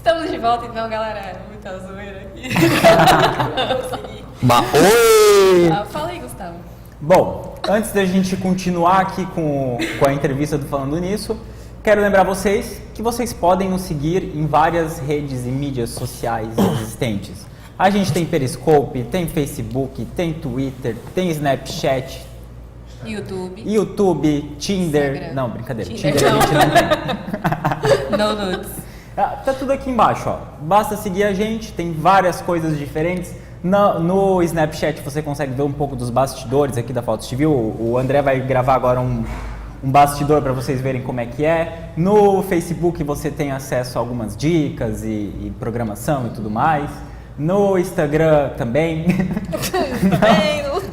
Estamos de volta então, galera. Muita zoeira aqui. Oi! Fala aí, Gustavo. Bom, antes da gente continuar aqui com a entrevista do Falando Nisso, quero lembrar vocês que vocês podem nos seguir em várias redes e mídias sociais existentes. A gente tem Periscope, tem Facebook, tem Twitter, tem Snapchat, YouTube, Tinder. Instagram. Não, brincadeira. Tinder Tinder a não. gente não tem. No nudes. Tá tudo aqui embaixo, ó. Basta seguir a gente, tem várias coisas diferentes. No Snapchat você consegue ver um pouco dos bastidores aqui da Fotos TV. O André vai gravar agora um bastidor para vocês verem como é que é. No Facebook você tem acesso a algumas dicas e programação e tudo mais. No Instagram também.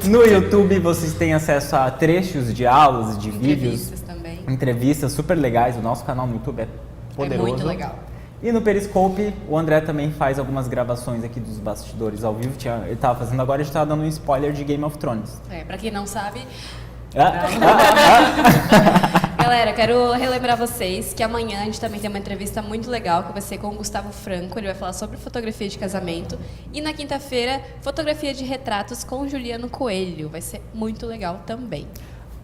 No YouTube vocês têm acesso a trechos de aulas, de vídeos. Entrevistas também. Entrevistas super legais. O nosso canal no YouTube é poderoso. É muito legal. E no Periscope, o André também faz algumas gravações aqui dos bastidores ao vivo. Ele estava fazendo agora, a gente estava dando um spoiler de Game of Thrones. Pra quem não sabe... Ah. Galera, quero relembrar vocês que amanhã a gente também tem uma entrevista muito legal que vai ser com o Gustavo Franco. Ele vai falar sobre fotografia de casamento. E na quinta-feira, fotografia de retratos com Juliano Coelho. Vai ser muito legal também.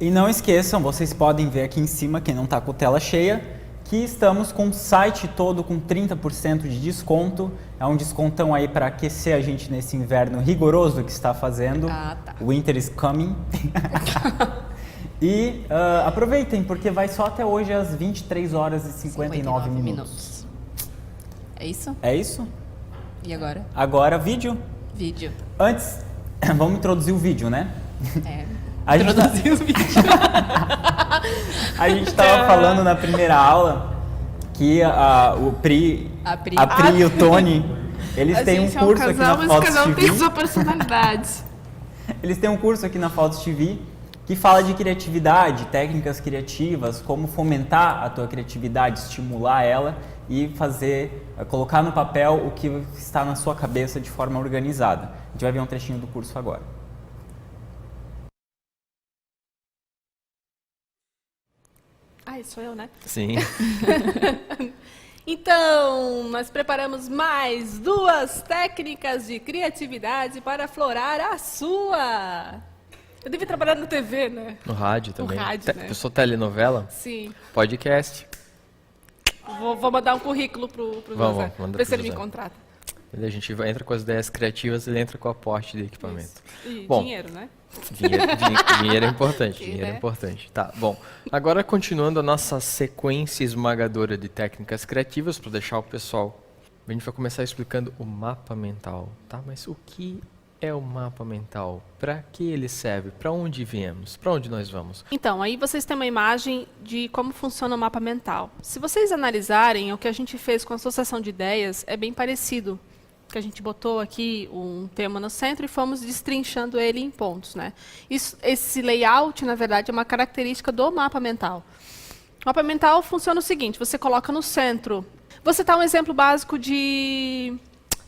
E não esqueçam, vocês podem ver aqui em cima, quem não está com tela cheia, que estamos com o site todo com 30% de desconto. É um descontão aí para aquecer a gente nesse inverno rigoroso que está fazendo. Ah, tá. Winter is coming. E aproveitem, porque vai só até hoje às 23 horas e 59 minutos. É isso? É isso? E agora? Agora, vídeo. Vídeo. Antes, vamos introduzir o vídeo, né? A gente introduzir o vídeo. A gente estava falando na primeira aula que a Pri e o Tony, eles têm um curso aqui na Fotos cada um TV. tem sua personalidade. Eles têm um curso aqui na Fotos TV que fala de criatividade, técnicas criativas, como fomentar a tua criatividade, estimular ela e colocar no papel o que está na sua cabeça de forma organizada. A gente vai ver um trechinho do curso agora. Sou eu, né? Sim. Então, nós preparamos mais 2 técnicas de criatividade para aflorar a sua. Eu devia trabalhar na TV, né? No rádio também. No rádio, né? Eu sou telenovela? Sim. Podcast. Vou mandar um currículo pro José, manda ver se pro ele me José. contrata. A gente entra com as ideias criativas, ele entra com o aporte de equipamento. E Bom, dinheiro, né? Dinheiro é importante, Sim, dinheiro é né? importante. Tá, bom. Agora, continuando a nossa sequência esmagadora de técnicas criativas, para deixar o pessoal... A gente vai começar explicando o mapa mental, tá? Mas o que é o mapa mental? Para que ele serve? Para onde viemos? Para onde nós vamos? Então, aí vocês têm uma imagem de como funciona o mapa mental. Se vocês analisarem, o que a gente fez com a associação de ideias é bem parecido. Que a gente botou aqui um tema no centro e fomos destrinchando ele em pontos, né? Esse layout, na verdade, é uma característica do mapa mental. O mapa mental funciona o seguinte, você coloca no centro. Você está um exemplo básico de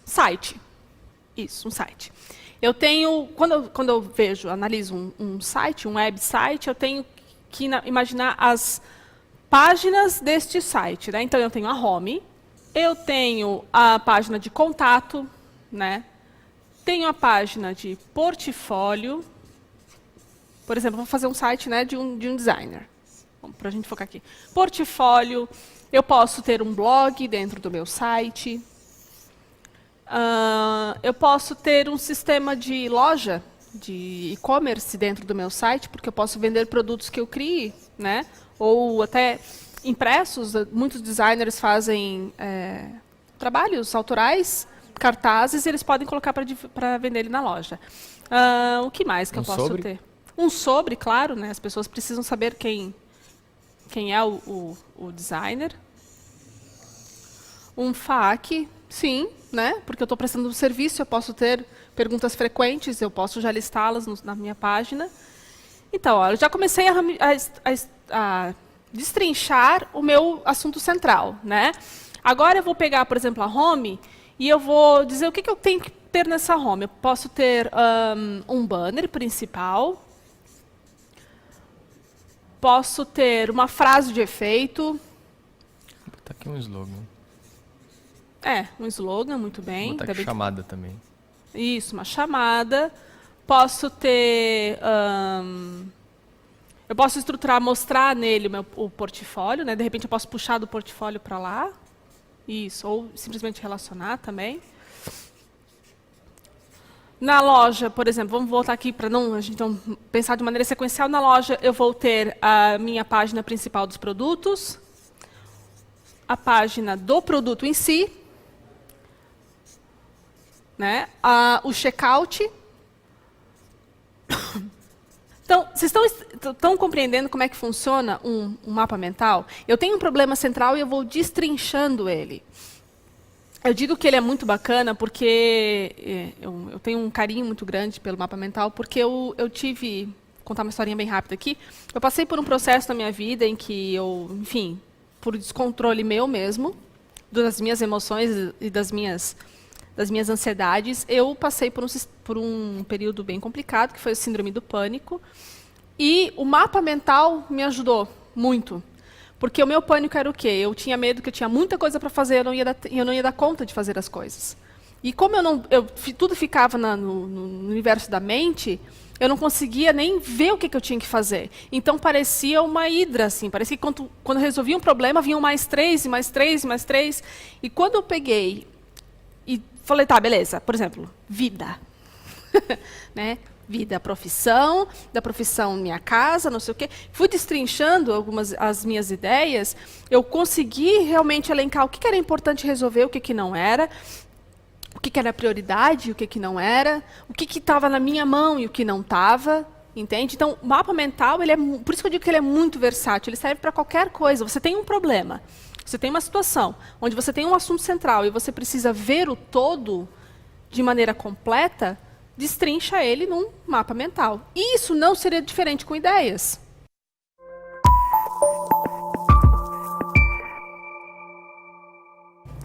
site. Isso, um site. Eu tenho, quando eu analiso um site, um website, eu tenho que imaginar as páginas deste site, né? Então, eu tenho a home, eu tenho a página de contato, né? Tenho a página de portfólio. Por exemplo, vou fazer um site, né, de um designer. Para a gente focar aqui. Portfólio, eu posso ter um blog dentro do meu site. Eu posso ter um sistema de loja, de e-commerce dentro do meu site, porque eu posso vender produtos que eu crie, né? Ou até impressos. Muitos designers fazem trabalhos autorais, cartazes, e eles podem colocar para vender ele na loja. O que mais que eu posso ter? Um sobre, claro, né? As pessoas precisam saber quem é o designer. Um FAQ, sim, né? Porque eu estou prestando um serviço, eu posso ter perguntas frequentes, eu posso já listá-las na minha página. Então, ó, eu já comecei a destrinchar o meu assunto central, né? Agora eu vou pegar, por exemplo, a home e eu vou dizer o que eu tenho que ter nessa home. Eu posso ter um banner principal, posso ter uma frase de efeito. Vou botar aqui um slogan. Um slogan, muito bem. Botar aqui chamada também. Isso, uma chamada. Posso ter... eu posso estruturar, mostrar nele o portfólio, né? De repente eu posso puxar do portfólio para lá. Isso, ou simplesmente relacionar também. Na loja, por exemplo, vamos voltar aqui para a gente não pensar de maneira sequencial. Na loja eu vou ter a minha página principal dos produtos, a página do produto em si, né? O checkout. Então, vocês estão compreendendo como é que funciona um mapa mental? Eu tenho um problema central e eu vou destrinchando ele. Eu digo que ele é muito bacana porque eu tenho um carinho muito grande pelo mapa mental, porque eu tive, vou contar uma historinha bem rápida aqui, eu passei por um processo na minha vida em que eu, enfim, por descontrole meu mesmo, das minhas emoções e das minhas ansiedades, eu passei por um período bem complicado, que foi a síndrome do pânico, e o mapa mental me ajudou muito. Porque o meu pânico era o quê? Eu tinha medo que eu tinha muita coisa para fazer e eu não ia dar conta de fazer as coisas. E como tudo ficava no universo da mente, eu não conseguia nem ver o que eu tinha que fazer. Então parecia uma hidra, assim. Parecia que quando eu resolvia um problema, vinham mais 3, e mais 3, e mais 3. E quando eu peguei e falei, tá, beleza, por exemplo, vida. Né? Vida, profissão, da profissão minha casa, não sei o quê. Fui destrinchando as minhas ideias, eu consegui realmente elencar o que era importante resolver, o que não era, o que era prioridade, o que não era, o que estava na minha mão e o que não estava, entende? Então, o mapa mental, por isso que eu digo que ele é muito versátil, ele serve para qualquer coisa. Você tem um problema, você tem uma situação, onde você tem um assunto central e você precisa ver o todo de maneira completa, destrincha ele num mapa mental. E isso não seria diferente com ideias.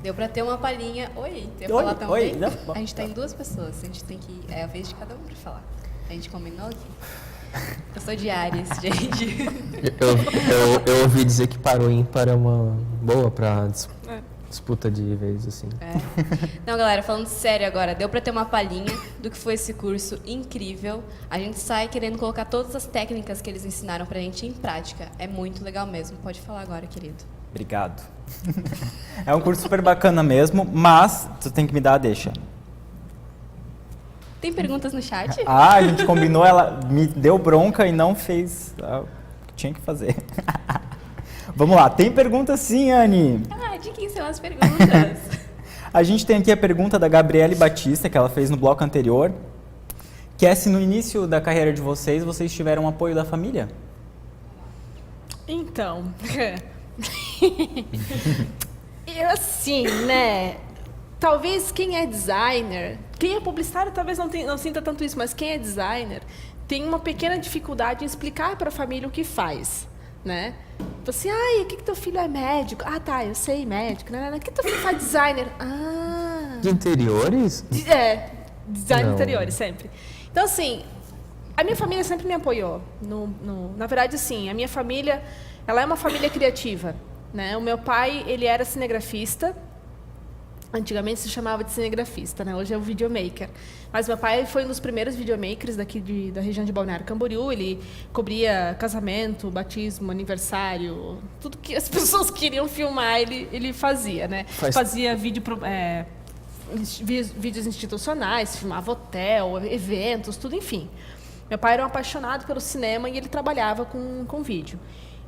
Deu pra ter uma palhinha. Oi, eu ia Oi, falar também. oi, não. A gente tá em 2 pessoas, a gente tem que... É a vez de cada um pra falar. A gente combinou aqui? Eu sou de Áries, gente. Eu ouvi dizer que parou ímpar é uma boa pra disputa de vez, assim. Não, galera, falando sério agora, deu pra ter uma palhinha do que foi esse curso incrível. A gente sai querendo colocar todas as técnicas que eles ensinaram pra gente em prática. É muito legal mesmo. Pode falar agora, querido. Obrigado. É um curso super bacana mesmo, mas tu tem que me dar a deixa. Tem perguntas no chat? A gente combinou, ela me deu bronca e não fez o que tinha que fazer. Vamos lá, tem pergunta sim, Anne. De quem são as perguntas? A gente tem aqui a pergunta da Gabriele Batista, que ela fez no bloco anterior, que é se no início da carreira de vocês tiveram apoio da família? Então, assim, né? Talvez quem é designer, quem é publicitário talvez não sinta tanto isso, mas quem é designer tem uma pequena dificuldade em explicar para a família o que faz, né? Então, assim, o que teu filho é médico? Ah, tá, eu sei, médico. O que teu filho faz designer? De interiores? Design de Não. interiores, sempre. Então, assim, a minha família sempre me apoiou. Na verdade, assim, a minha família, ela é uma família criativa, né? O meu pai, ele era cinegrafista. Antigamente se chamava de cinegrafista, né? Hoje é o videomaker. Mas meu pai foi um dos primeiros videomakers daqui da região de Balneário Camboriú. Ele cobria casamento, batismo, aniversário, tudo que as pessoas queriam filmar, ele fazia, né? Fazia vídeos institucionais, filmava hotel, eventos, tudo, enfim. Meu pai era um apaixonado pelo cinema e ele trabalhava com vídeo.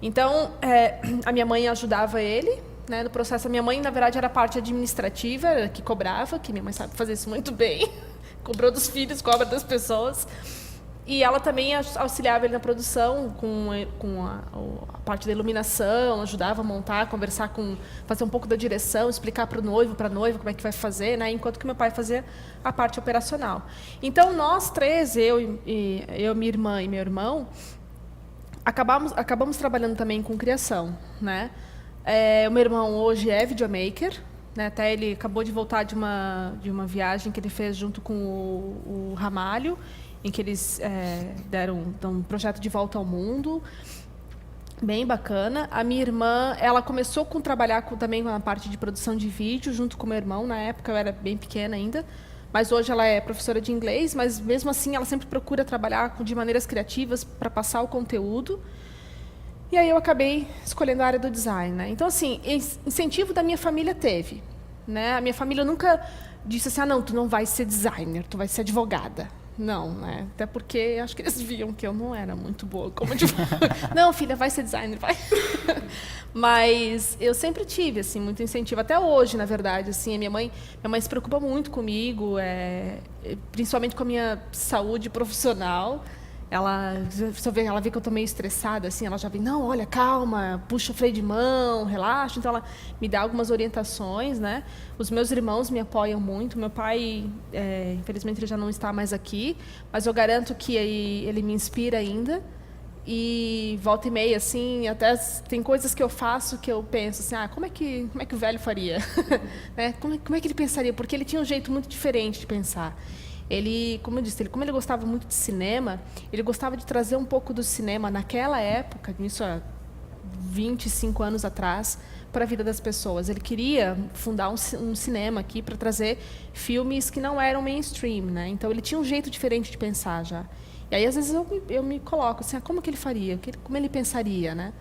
Então, a minha mãe ajudava ele, né, no processo. A minha mãe, na verdade, era a parte administrativa, que cobrava, que minha mãe sabe fazer isso muito bem. Cobrou dos filhos, cobra das pessoas. E ela também auxiliava ele na produção, com a parte da iluminação, ajudava a montar, conversar fazer um pouco da direção, explicar para o noivo, para a noiva como é que vai fazer, né, enquanto que meu pai fazia a parte operacional. Então, nós três, eu, minha irmã e meu irmão, acabamos trabalhando também com criação, né? O meu irmão hoje é videomaker, né? Até ele acabou de voltar de uma viagem que ele fez junto com o Ramalho, em que eles deram um projeto de volta ao mundo. Bem bacana. A minha irmã, ela começou com trabalhar também na parte de produção de vídeo, junto com o meu irmão. Na época eu era bem pequena ainda, mas hoje ela é professora de inglês, mas mesmo assim ela sempre procura trabalhar de maneiras criativas para passar o conteúdo. E aí eu acabei escolhendo a área do design, né? Então, assim, incentivo da minha família teve, né? A minha família nunca disse assim, não, tu não vai ser designer, tu vai ser advogada. Não, né? Até porque acho que eles viam que eu não era muito boa como advogada. Não, filha, vai ser designer, vai. Mas eu sempre tive, assim, muito incentivo. Até hoje, na verdade, assim, minha mãe se preocupa muito comigo, principalmente com a minha saúde profissional. Ela vê que eu estou meio estressada, assim, ela já vem, não, olha, calma, puxa o freio de mão, relaxa. Então, ela me dá algumas orientações, né? Os meus irmãos me apoiam muito. Meu pai, infelizmente, ele já não está mais aqui, mas eu garanto que ele me inspira ainda. E volta e meia, assim, até tem coisas que eu faço que eu penso assim, como é que o velho faria? Né? Como é que ele pensaria? Porque ele tinha um jeito muito diferente de pensar. Ele, como eu disse, como ele gostava muito de cinema, ele gostava de trazer um pouco do cinema naquela época, isso há 25 anos atrás, para a vida das pessoas. Ele queria fundar um cinema aqui para trazer filmes que não eram mainstream, né? Então ele tinha um jeito diferente de pensar já. E aí às vezes eu me coloco assim, como que ele faria? Como ele pensaria, né?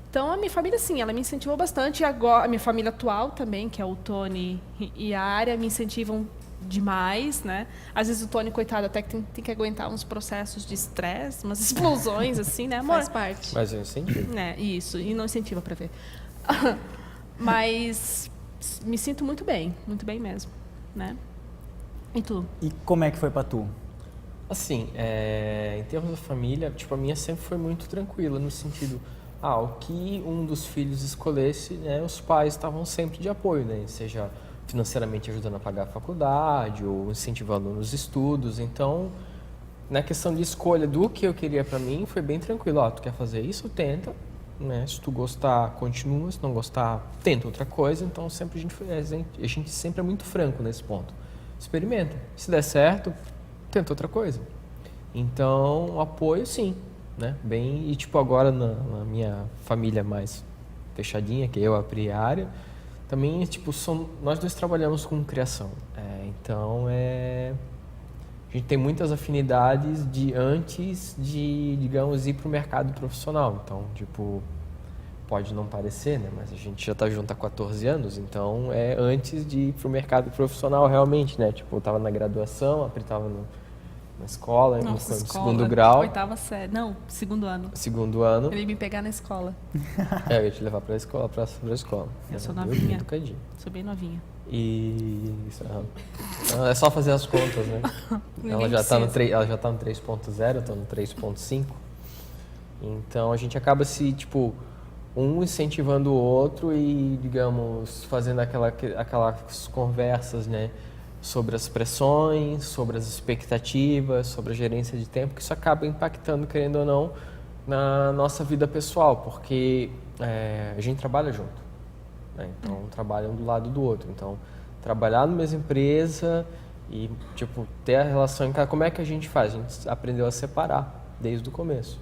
Então a minha família, sim, ela me incentivou bastante. E agora a minha família atual também, que é o Tony e a Área, me incentivam demais, né? Às vezes o Tony, coitado, até que tem que aguentar uns processos de estresse, umas explosões, assim, né, amor? Faz parte. Mas eu incentivo. Isso, e não incentiva para ver. Mas me sinto muito bem mesmo, né? E tu? E como é que foi pra tu? Assim, em termos da família, tipo, a minha sempre foi muito tranquila, no sentido, o que um dos filhos escolhesse, né, os pais estavam sempre de apoio, né, seja financeiramente ajudando a pagar a faculdade ou incentivando nos estudos. Então, na questão de escolha do que eu queria para mim, foi bem tranquilo. Tu quer fazer isso? Tenta, né? Se tu gostar, continua. Se não gostar, tenta outra coisa. Então, sempre a gente sempre é muito franco nesse ponto. Experimenta. Se der certo, tenta outra coisa. Então, apoio sim, né? Bem, e tipo agora na minha família mais fechadinha, que eu, a Pri e a Área, também, tipo, nós dois trabalhamos com criação. Então, a gente tem muitas afinidades antes de, digamos, ir para o mercado profissional. Então, tipo, pode não parecer, né? Mas a gente já está junto há 14 anos, então é antes de ir para o mercado profissional realmente, né? Tipo, eu estava na graduação, a Pri estava na escola, no segundo grau. Oitava série. Não, segundo ano. Segundo ano. Ele ia me pegar na escola. Eu ia te levar para a escola, Eu sou novinha. Educadinho. Sou bem novinha. É só fazer as contas, né? ela já está no 3.0, eu estou no 3.5. Então a gente acaba se, tipo, um incentivando o outro e, digamos, fazendo aquelas conversas, né? Sobre as pressões, sobre as expectativas, sobre a gerência de tempo, que isso acaba impactando, querendo ou não, na nossa vida pessoal, porque a gente trabalha junto, né? Então trabalha um do lado do outro. Então trabalhar na mesma empresa e tipo ter a relação em casa, como é que a gente faz? A gente aprendeu a separar desde o começo.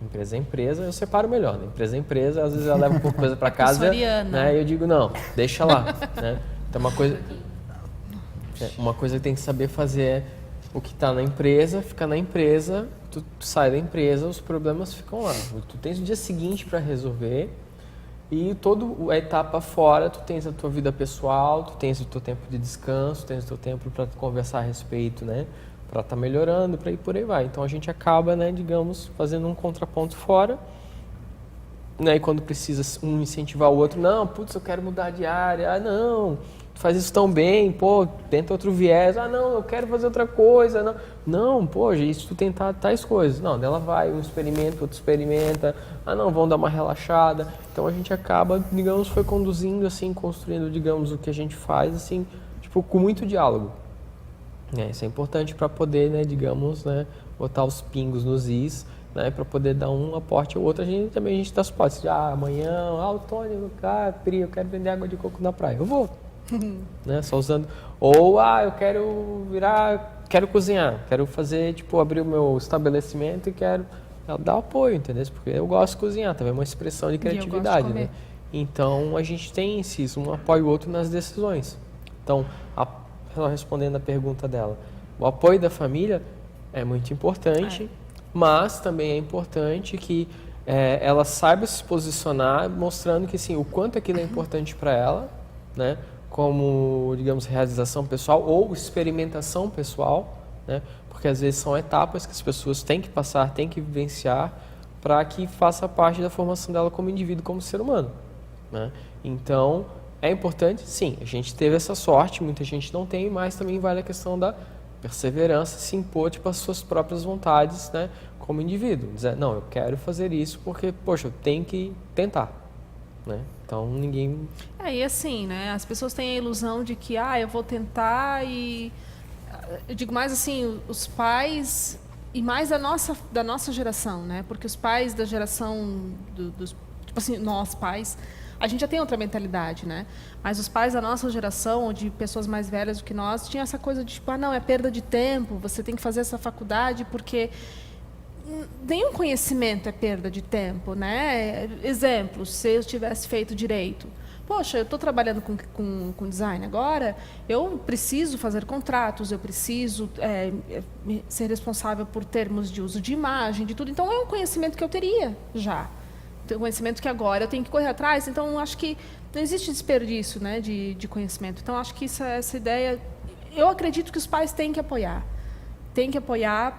Empresa é empresa, eu separo melhor. Né? Empresa é empresa, às vezes ela leva um pouco de coisa para casa, né? E eu digo não, deixa lá, né? Então uma coisa que tem que saber fazer é o que está na empresa, fica na empresa, tu sai da empresa, os problemas ficam lá. Tu tens o dia seguinte para resolver e toda a etapa fora, tu tens a tua vida pessoal, tu tens o teu tempo de descanso, tens o teu tempo para conversar a respeito, né? Para estar melhorando, para ir por aí vai. Então a gente acaba, né, digamos, fazendo um contraponto fora, né? E quando precisa um incentivar o outro, não, putz, eu quero mudar de área, não, tu faz isso tão bem, pô, tenta outro viés, não, eu quero fazer outra coisa, não, pô, isso tu tentar tais coisas, não, dela vai, um experimenta, outro experimenta, não, vamos dar uma relaxada. Então a gente acaba, digamos, foi conduzindo assim, construindo, digamos, o que a gente faz, assim, tipo, com muito diálogo. Isso é importante para poder, né, digamos, né, botar os pingos nos is, né, para poder dar um aporte ao outro. A gente dá suporte. Amanhã, o Tony, Pri, eu quero vender água de coco na praia. Eu vou. Né, só usando. Ou, eu quero cozinhar, quero fazer, tipo, abrir o meu estabelecimento e quero ela dá apoio, entendeu? Porque eu gosto de cozinhar, também é uma expressão de criatividade, né? Então a gente tem isso, um apoia o outro nas decisões. Então, ela respondendo a pergunta dela, o apoio da família é muito importante, mas também é importante que ela saiba se posicionar, mostrando que assim, o quanto aquilo é importante para ela, né? Como, digamos, realização pessoal ou experimentação pessoal, né? Porque às vezes são etapas que as pessoas têm que passar, têm que vivenciar para que faça parte da formação dela como indivíduo, como ser humano, né? Então, é importante, sim, a gente teve essa sorte, muita gente não tem, mas também vale a questão da perseverança, se impor tipo, as suas próprias vontades, né, como indivíduo. Dizer, não, eu quero fazer isso porque, poxa, eu tenho que tentar, né? Então, ninguém... E assim, né, as pessoas têm a ilusão de que, eu vou tentar e... Eu digo mais assim, os pais, e mais da nossa geração, né, porque os pais da geração dos... Tipo assim, nós pais... A gente já tem outra mentalidade, né? Mas os pais da nossa geração, ou de pessoas mais velhas do que nós, tinham essa coisa de tipo, não, é perda de tempo, você tem que fazer essa faculdade porque nenhum conhecimento é perda de tempo, né? Exemplo, se eu tivesse feito direito, poxa, eu estou trabalhando com design agora, eu preciso fazer contratos, eu preciso ser responsável por termos de uso de imagem, de tudo. Então, é um conhecimento que eu teria já. Conhecimento que agora eu tenho que correr atrás, então acho que não existe desperdício, né, de conhecimento. Então acho que essa ideia, eu acredito que os pais têm que apoiar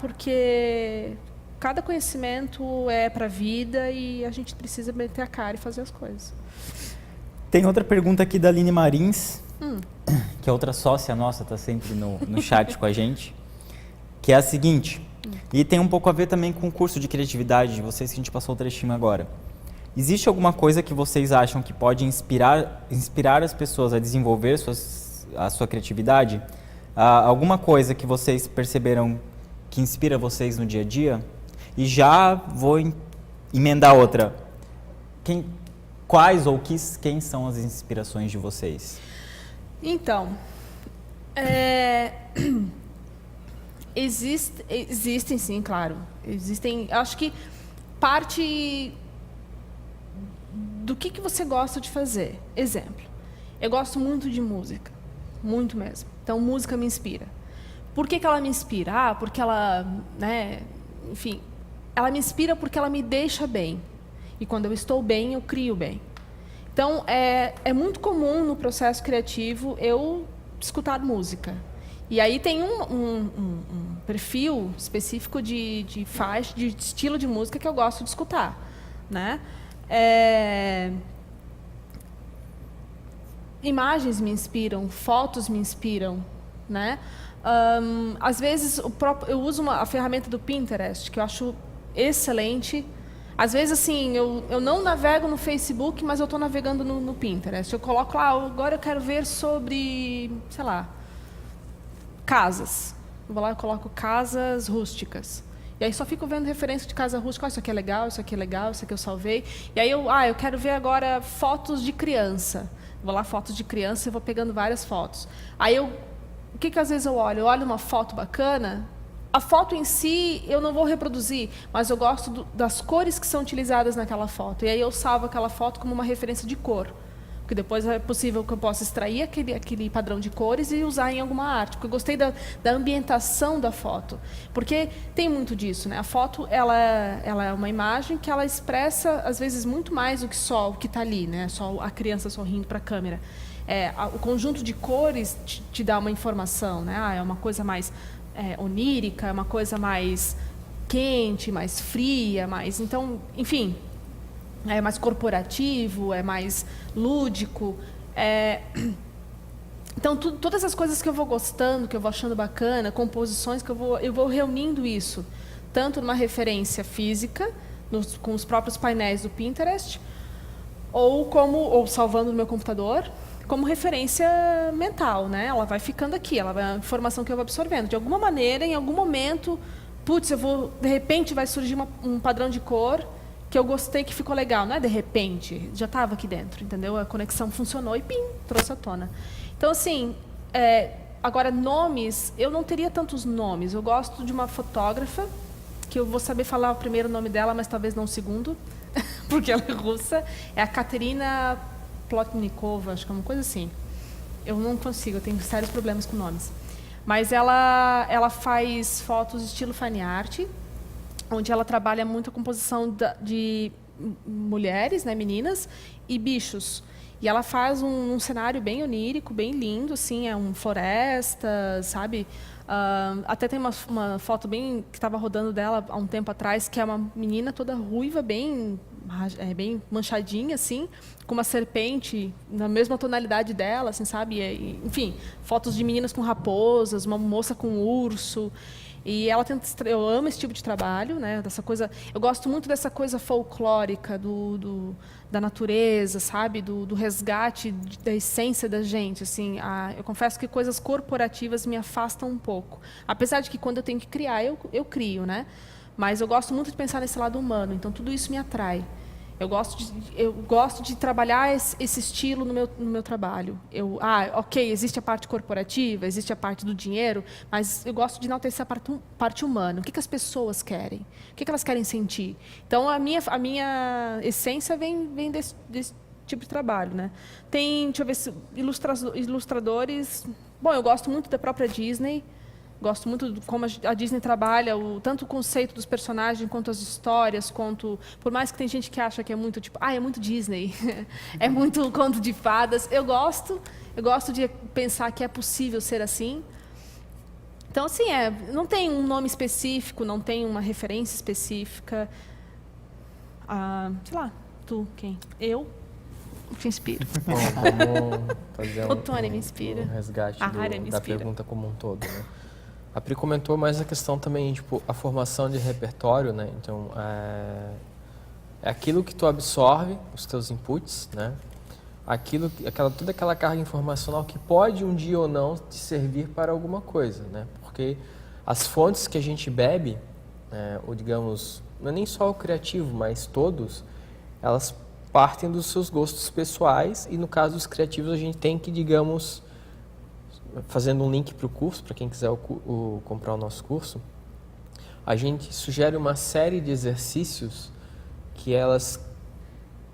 porque cada conhecimento é para a vida e a gente precisa meter a cara e fazer as coisas. Tem outra pergunta aqui da Aline Marins, que é outra sócia nossa, está sempre no chat com a gente, que é a seguinte, e tem um pouco a ver também com o curso de criatividade de vocês que a gente passou o trechinho agora. Existe alguma coisa que vocês acham que pode inspirar as pessoas a desenvolver a sua criatividade? Alguma coisa que vocês perceberam que inspira vocês no dia a dia? E já vou emendar outra. Quais ou quem são as inspirações de vocês? Então, existem sim, claro. Existem, acho que parte do que você gosta de fazer. Exemplo, eu gosto muito de música, muito mesmo. Então, música me inspira. Por que ela me inspira? Porque ela, né, enfim, ela me inspira porque ela me deixa bem. E quando eu estou bem, eu crio bem. Então, é muito comum no processo criativo eu escutar música. E aí tem um perfil específico de faixa, de estilo de música que eu gosto de escutar, né? Imagens me inspiram, fotos me inspiram, né? Às vezes eu uso a ferramenta do Pinterest, que eu acho excelente. Às vezes, assim, eu não navego no Facebook, mas eu estou navegando no Pinterest. Eu coloco lá, agora eu quero ver sobre, sei lá, casas. Eu vou lá e coloco casas rústicas. E aí só fico vendo referência de casa rústica. Isso aqui é legal, isso aqui é legal, isso aqui eu salvei. E aí eu quero ver agora fotos de criança. Vou lá, fotos de criança, e vou pegando várias fotos. Aí o que às vezes eu olho? Eu olho uma foto bacana. A foto em si eu não vou reproduzir, mas eu gosto das cores que são utilizadas naquela foto. E aí eu salvo aquela foto como uma referência de cor. Porque depois é possível que eu possa extrair aquele padrão de cores e usar em alguma arte. Porque eu gostei da ambientação da foto. Porque tem muito disso, né? A foto ela é uma imagem que ela expressa, às vezes, muito mais do que só o que está ali, né? Só a criança sorrindo para a câmera. O conjunto de cores te dá uma informação, né? É uma coisa mais onírica, é uma coisa mais quente, mais fria, mais... Então, enfim... É mais corporativo, é mais lúdico. Então, todas as coisas que eu vou gostando, que eu vou achando bacana, composições, que eu vou reunindo isso, tanto numa referência física, com os próprios painéis do Pinterest, ou salvando no meu computador, como referência mental, né? Ela vai ficando aqui, ela vai a informação que eu vou absorvendo. De alguma maneira, em algum momento, de repente vai surgir um padrão de cor que eu gostei, que ficou legal. Não é de repente, já estava aqui dentro, entendeu? A conexão funcionou e trouxe à tona. Então, assim, agora nomes, eu não teria tantos nomes. Eu gosto de uma fotógrafa que eu vou saber falar o primeiro nome dela, mas talvez não o segundo, porque ela é russa. É a Katerina Plotnikova, acho que é uma coisa assim. Eu não consigo, eu tenho sérios problemas com nomes. Mas ela faz fotos estilo fine art, onde ela trabalha muito a composição de mulheres, né, meninas, e bichos. E ela faz um cenário bem onírico, bem lindo, assim, é uma floresta, sabe? Até tem uma foto bem que estava rodando dela há um tempo atrás, que é uma menina toda ruiva, bem manchadinha, assim, com uma serpente na mesma tonalidade dela, assim, sabe? Enfim, fotos de meninas com raposas, uma moça com urso. E ela eu amo esse tipo de trabalho, né? Dessa coisa, eu gosto muito dessa coisa folclórica da natureza, sabe? Do resgate da essência da gente, assim. Eu confesso que coisas corporativas me afastam um pouco. Apesar de que quando eu tenho que criar, eu crio, né? Mas eu gosto muito de pensar nesse lado humano, então tudo isso me atrai. Eu gosto de trabalhar esse estilo no meu trabalho. Ok, existe a parte corporativa, existe a parte do dinheiro, mas eu gosto de enaltecer a parte humana. O que as pessoas querem? O que elas querem sentir? Então, a minha essência vem desse tipo de trabalho, né? Tem, deixa eu ver, ilustradores... Bom, eu gosto muito da própria Disney. Gosto muito de como a Disney trabalha tanto o conceito dos personagens, quanto as histórias, por mais que tem gente que acha que é muito tipo, é muito Disney, é muito conto de fadas. Eu gosto de pensar que é possível ser assim. Então, assim, não tem um nome específico, não tem uma referência específica. Sei lá, tu, quem? Eu te inspiro. Bom, vamos fazer o Tony me inspira. Um resgate me da pergunta como um todo, né? A Pri comentou mais a questão também, tipo, a formação de repertório, né? Então, é aquilo que tu absorve, os teus inputs, né? Toda aquela carga informacional que pode um dia ou não te servir para alguma coisa, né? Porque as fontes que a gente bebe, ou digamos, não é nem só o criativo, mas todos, elas partem dos seus gostos pessoais e no caso dos criativos a gente tem que, digamos, fazendo um link para o curso, para quem quiser comprar o nosso curso, a gente sugere uma série de exercícios que elas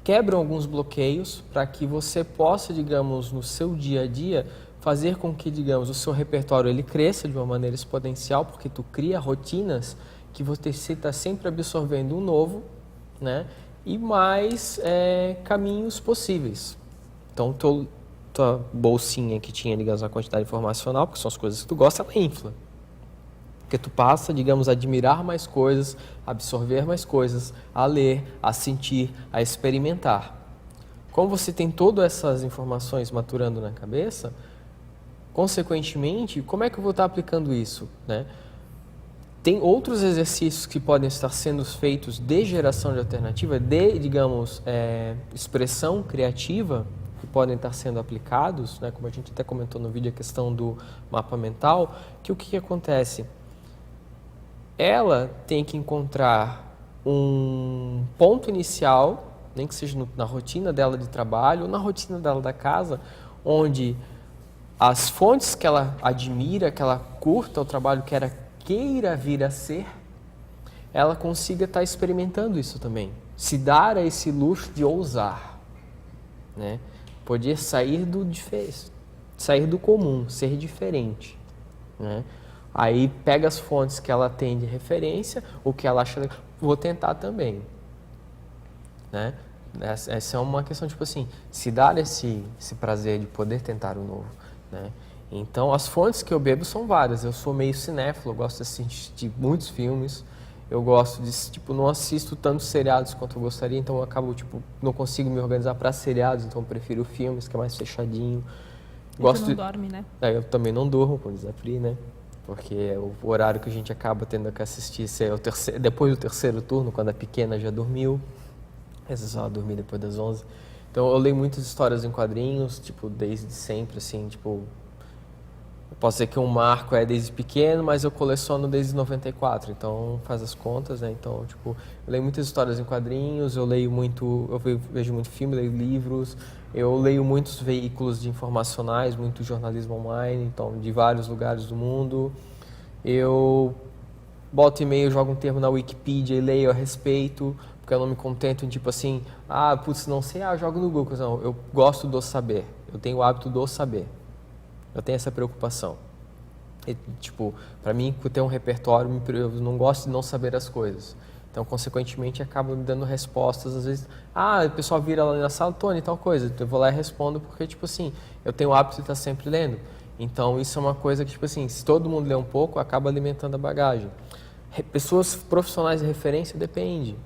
quebram alguns bloqueios para que você possa, digamos, no seu dia a dia, fazer com que, digamos, o seu repertório ele cresça de uma maneira exponencial, porque tu cria rotinas que você está sempre absorvendo um novo, né? E mais caminhos possíveis. Então, tua bolsinha que tinha, digamos, a quantidade informacional, porque são as coisas que tu gosta, ela infla. Porque tu passa, digamos, a admirar mais coisas, a absorver mais coisas, a ler, a sentir, a experimentar. Como você tem todas essas informações maturando na cabeça, consequentemente, como é que eu vou estar aplicando isso, né? Tem outros exercícios que podem estar sendo feitos de geração de alternativa, digamos, expressão criativa, que podem estar sendo aplicados, né? Como a gente até comentou no vídeo, a questão do mapa mental, que o que acontece? Ela tem que encontrar um ponto inicial, nem que seja na rotina dela de trabalho ou na rotina dela da casa, onde as fontes que ela admira, que ela curta o trabalho que ela queira vir a ser, ela consiga estar experimentando isso também. Se dar a esse luxo de ousar, né? Poder sair do comum, ser diferente, né? Aí pega as fontes que ela tem de referência, o que ela acha, vou tentar também, né? Essa é uma questão, tipo assim, se dar esse prazer de poder tentar o novo, né? Então, as fontes que eu bebo são várias. Eu sou meio cinéfilo, eu gosto de assistir muitos filmes. Eu gosto de, tipo, não assisto tantos seriados quanto eu gostaria, então eu acabo, tipo, não consigo me organizar para seriados, então eu prefiro filmes, que é mais fechadinho. Gosto não dorme, né? Eu também não durmo, como diz a Pri, né? Porque é o horário que a gente acaba tendo que assistir depois do terceiro turno, quando a pequena já dormiu. Às vezes ela dormir depois das 11. Então eu leio muitas histórias em quadrinhos, tipo, desde sempre, assim, tipo... Eu posso dizer que um marco é desde pequeno, mas eu coleciono desde 94, então faz as contas, né? Então, tipo, eu leio muitas histórias em quadrinhos, eu vejo muito filme, leio livros, eu leio muitos veículos de informacionais, muito jornalismo online, então, de vários lugares do mundo. Eu boto e-mail, jogo um termo na Wikipedia e leio a respeito, porque eu não me contento em tipo assim, putz, não sei, eu jogo no Google. Não, eu gosto do saber, eu tenho o hábito do saber, eu tenho essa preocupação. E, tipo, para mim, ter um repertório, eu não gosto de não saber as coisas. Então, consequentemente, acaba me dando respostas, às vezes, o pessoal vira lá na sala, Tony, tal coisa, eu vou lá e respondo, porque, tipo assim, eu tenho o hábito de estar sempre lendo. Então, isso é uma coisa que, tipo assim, se todo mundo lê um pouco, acaba alimentando a bagagem. Pessoas profissionais de referência, depende,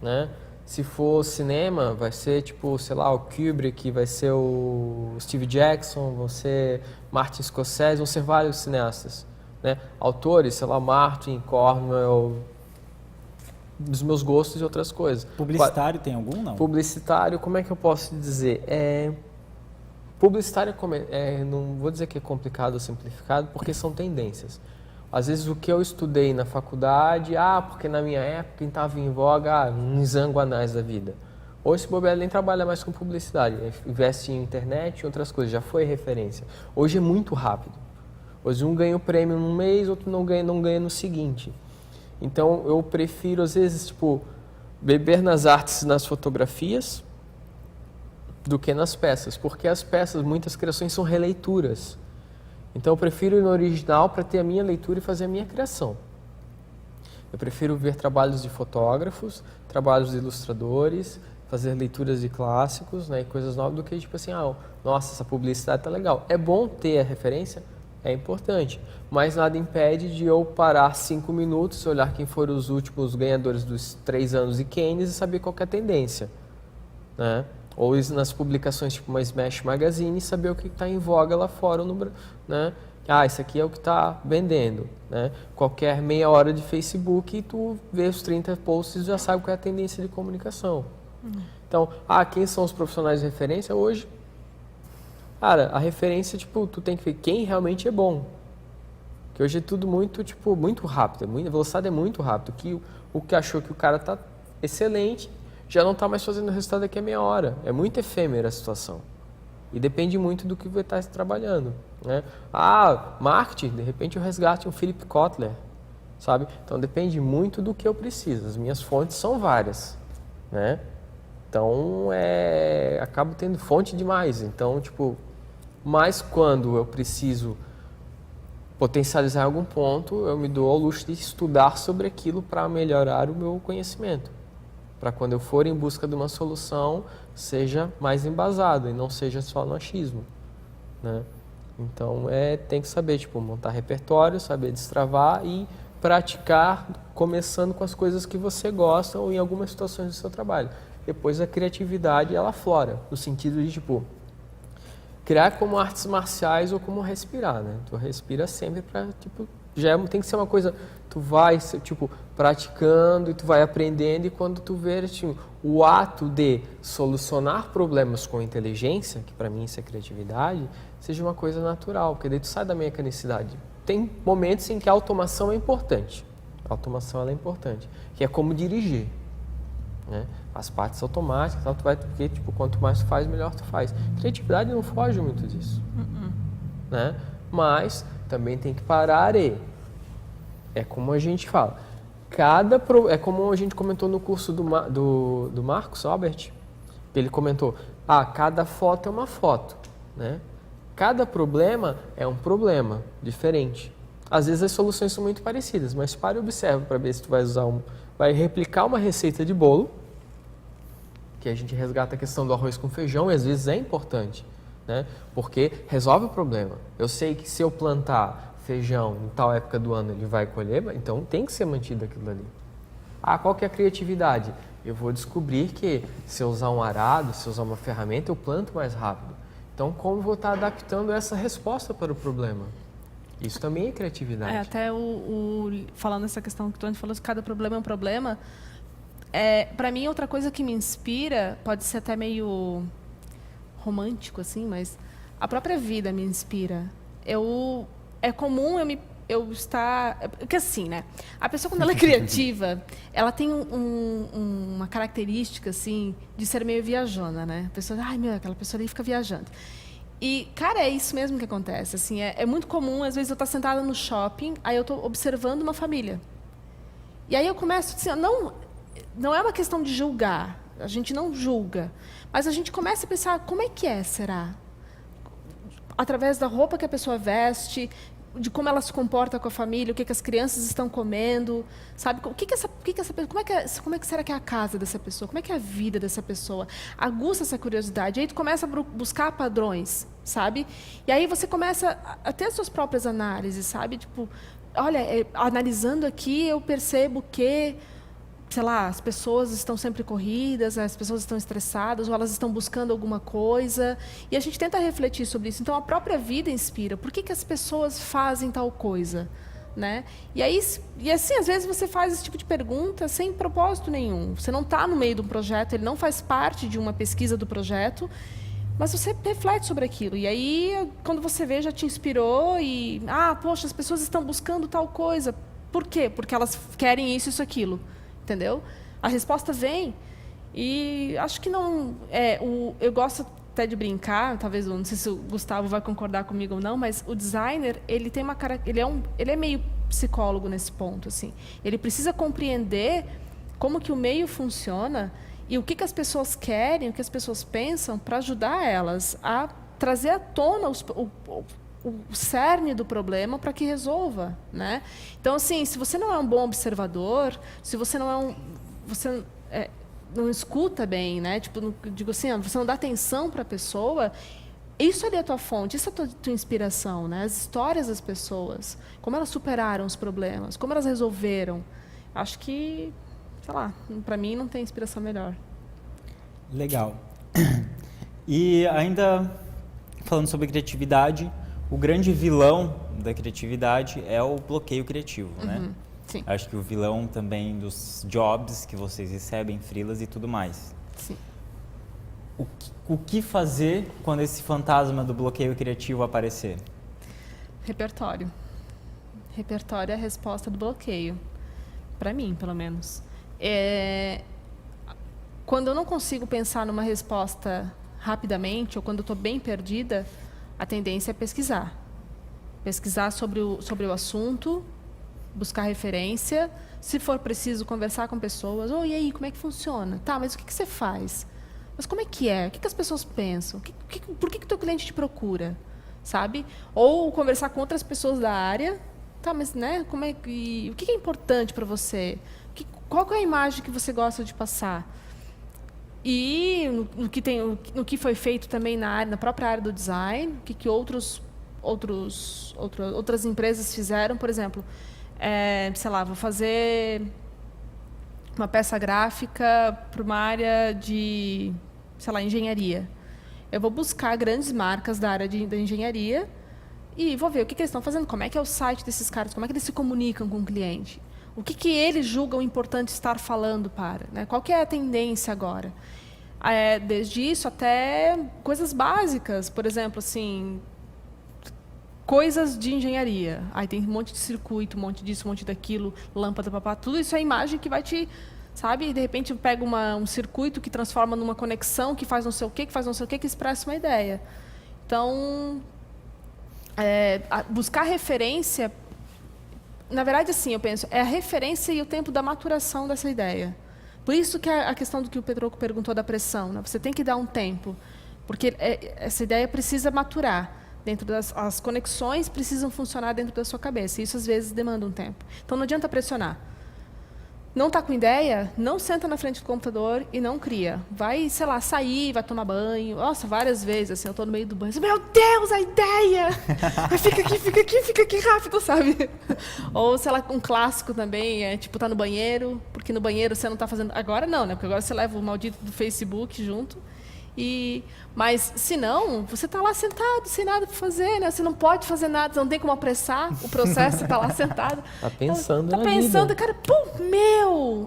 né? Se for cinema, vai ser, tipo, sei lá, o Kubrick, vai ser o Steve Jackson, vão ser Martin Scorsese, vão ser vários cineastas, né? Autores, sei lá, Martin, Cornwell, dos meus gostos e outras coisas. Publicitário tem algum, não? Publicitário, como é que eu posso dizer? Publicitário, não vou dizer que é complicado ou simplificado, porque são tendências. Às vezes o que eu estudei na faculdade, porque na minha época quem estava em voga, uns zanguanais da vida. Hoje esse bobeira nem trabalha mais com publicidade, investe em internet e outras coisas, já foi referência. Hoje é muito rápido. Hoje um ganha o prêmio num mês, outro não ganha no seguinte. Então eu prefiro às vezes, tipo, beber nas artes, nas fotografias, do que nas peças, porque as peças, muitas criações são releituras. Então eu prefiro ir no original para ter a minha leitura e fazer a minha criação. Eu prefiro ver trabalhos de fotógrafos, trabalhos de ilustradores, fazer leituras de clássicos, né, e coisas novas, do que tipo assim, nossa, essa publicidade tá legal. É bom ter a referência, é importante, mas nada impede de eu parar 5 minutos, olhar quem foram os últimos ganhadores dos 3 anos de Cannes e saber qual que é a tendência, né? Ou nas publicações tipo uma Smash Magazine, saber o que está em voga lá fora, né? Isso aqui é o que está vendendo, né? Qualquer meia hora de Facebook, tu vê os 30 posts e já sabe qual é a tendência de comunicação. Então, quem são os profissionais de referência hoje? Cara, a referência, tipo, tu tem que ver quem realmente é bom. Que hoje é tudo muito, tipo, muito rápido, a velocidade é muito rápido. O que achou que o cara tá excelente, já não está mais fazendo o resultado daqui a meia hora. É muito efêmera a situação. E depende muito do que vai estar trabalhando, né? Marketing, de repente eu resgate um Philip Kotler, sabe? Então depende muito do que eu preciso. As minhas fontes são várias, né? Então acabo tendo fonte demais. Então, tipo, mas quando eu preciso potencializar algum ponto, eu me dou ao luxo de estudar sobre aquilo para melhorar o meu conhecimento. Para quando eu for em busca de uma solução, seja mais embasado e não seja só no achismo, né? Então, tem que saber, tipo, montar repertório, saber destravar e praticar, começando com as coisas que você gosta ou em algumas situações do seu trabalho. Depois a criatividade, ela aflora, no sentido de, tipo, criar como artes marciais ou como respirar, né? Tu respira sempre para, tipo, tem que ser uma coisa, tu vai, tipo, praticando e tu vai aprendendo, e quando tu vê, tipo, o ato de solucionar problemas com inteligência, que para mim isso é criatividade, seja uma coisa natural, porque daí tu sai da mecanicidade. Tem momentos em que a automação é importante. A automação ela é importante, que é como dirigir, né? As partes automáticas, tu vai, porque, tipo, quanto mais tu faz, melhor tu faz. Criatividade não foge muito disso, né? Mas também tem que parar é como a gente fala, é como a gente comentou no curso do Marcos Albert, ele comentou, cada foto é uma foto, né? Cada problema é um problema diferente. Às vezes as soluções são muito parecidas, mas para e observa para ver se tu vai replicar uma receita de bolo, que a gente resgata a questão do arroz com feijão, e às vezes é importante, né? Porque resolve o problema. Eu sei que se eu plantar feijão em tal época do ano ele vai colher, então tem que ser mantido aquilo ali. Qual que é a criatividade? Eu vou descobrir que se eu usar um arado, se eu usar uma ferramenta, eu planto mais rápido. Então, como eu vou estar adaptando essa resposta para o problema? Isso também é criatividade. Até falando essa questão que o Tony falou, que cada problema é um problema, para mim, outra coisa que me inspira, pode ser até meio romântico, assim, mas a própria vida me inspira. É comum eu estar... Porque assim, né? A pessoa, quando ela é criativa, ela tem uma característica, assim, de ser meio viajona, né? A pessoa, aquela pessoa ali fica viajando. E, cara, é isso mesmo que acontece. Assim, é muito comum, às vezes, eu estar sentada no shopping, aí eu estou observando uma família. E aí eu começo assim, não é uma questão de julgar, a gente não julga, mas a gente começa a pensar, como é que será? Através da roupa que a pessoa veste, de como ela se comporta com a família, o que as crianças estão comendo, sabe? Como é que será que é a casa dessa pessoa? Como é que é a vida dessa pessoa? Aguça essa curiosidade. Aí tu começa a buscar padrões, sabe? E aí você começa a ter as suas próprias análises, sabe? Tipo, olha, analisando aqui, eu percebo que, sei lá, as pessoas estão sempre corridas, as pessoas estão estressadas, ou elas estão buscando alguma coisa. E a gente tenta refletir sobre isso. Então, a própria vida inspira. Por que as pessoas fazem tal coisa? Né? E assim, às vezes você faz esse tipo de pergunta sem propósito nenhum. Você não está no meio de um projeto, ele não faz parte de uma pesquisa do projeto, mas você reflete sobre aquilo. E aí, quando você vê, já te inspirou e... poxa, as pessoas estão buscando tal coisa. Por quê? Porque elas querem isso, aquilo. Entendeu? A resposta vem. E acho que não... eu gosto até de brincar, talvez, não sei se o Gustavo vai concordar comigo ou não, mas o designer, ele tem ele é meio psicólogo nesse ponto, assim. Ele precisa compreender como que o meio funciona e o que as pessoas querem, o que as pessoas pensam, para ajudar elas a trazer à tona o cerne do problema para que resolva, né? Então, assim, se você não é um bom observador, se você não não escuta bem, né? Tipo, digo assim, você não dá atenção para a pessoa, isso ali é a tua fonte, isso é a tua inspiração, né? As histórias das pessoas, como elas superaram os problemas, como elas resolveram. Acho que, sei lá, para mim não tem inspiração melhor. Legal. E ainda falando sobre criatividade, o grande vilão da criatividade é o bloqueio criativo, né? Sim. Acho que o vilão também dos jobs que vocês recebem, freelas e tudo mais. Sim. O que fazer quando esse fantasma do bloqueio criativo aparecer? Repertório. Repertório é a resposta do bloqueio. Para mim, pelo menos. Quando eu não consigo pensar numa resposta rapidamente, ou quando eu estou bem perdida, a tendência é pesquisar. Pesquisar sobre o assunto, buscar referência, se for preciso conversar com pessoas. E aí, como é que funciona? Tá, mas o que você faz? Mas como é que é? O que as pessoas pensam? Por que o teu cliente te procura? Sabe? Ou conversar com outras pessoas da área. Tá, mas né, o que é importante para você? Qual é a imagem que você gosta de passar? E no que foi feito também na própria área do design, o que outras empresas fizeram, por exemplo, sei lá, vou fazer uma peça gráfica para uma área de, sei lá, engenharia. Eu vou buscar grandes marcas da área da engenharia e vou ver o que eles estão fazendo, como é que é o site desses caras, como é que eles se comunicam com o cliente. O que eles julgam importante estar falando para? Né? Qual que é a tendência agora? Desde isso até coisas básicas, por exemplo, assim, coisas de engenharia. Aí tem um monte de circuito, um monte disso, um monte daquilo, lâmpada, papá, tudo isso é imagem que vai te, sabe? De repente eu pego um circuito que transforma numa conexão, que faz não sei o quê, que expressa uma ideia. Então, buscar referência. Na verdade, assim, eu penso, é a referência e o tempo da maturação dessa ideia. Por isso que a questão do que o Pedroco perguntou da pressão, né? Você tem que dar um tempo, porque essa ideia precisa maturar. As conexões precisam funcionar dentro da sua cabeça, e isso às vezes demanda um tempo. Então não adianta pressionar. Não está com ideia? Não senta na frente do computador e não cria. Vai, sei lá, sair, vai tomar banho. Nossa, várias vezes, assim, eu estou no meio do banho. Meu Deus, a ideia! Fica aqui rápido, sabe? Ou, sei lá, um clássico também, tipo, tá no banheiro, porque no banheiro você não está fazendo... Agora não, né? Porque agora você leva o maldito do Facebook junto. Mas, se não, você está lá sentado, sem nada para fazer, né? Você não pode fazer nada, você não tem como apressar o processo, você está lá sentado. Está pensando na vida. Cara,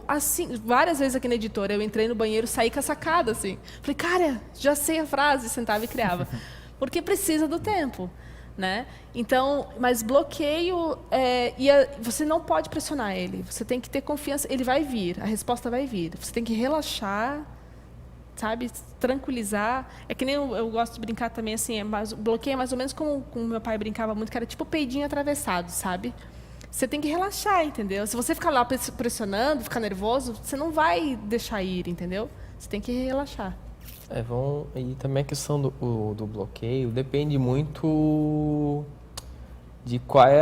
assim, várias vezes aqui na editora, eu entrei no banheiro, saí com a sacada, assim. Falei, cara, já sei a frase, sentava e criava. Porque precisa do tempo, né? Então, mas bloqueio, você não pode pressionar ele, você tem que ter confiança, ele vai vir, a resposta vai vir. Você tem que relaxar, sabe, tranquilizar. É que nem eu gosto de brincar também, assim, bloqueio é mais ou menos como meu pai brincava muito, que era tipo peidinho atravessado, sabe? Você tem que relaxar, entendeu? Se você ficar lá pressionando, ficar nervoso, você não vai deixar ir, entendeu? Você tem que relaxar. E também a questão do bloqueio depende muito de qual é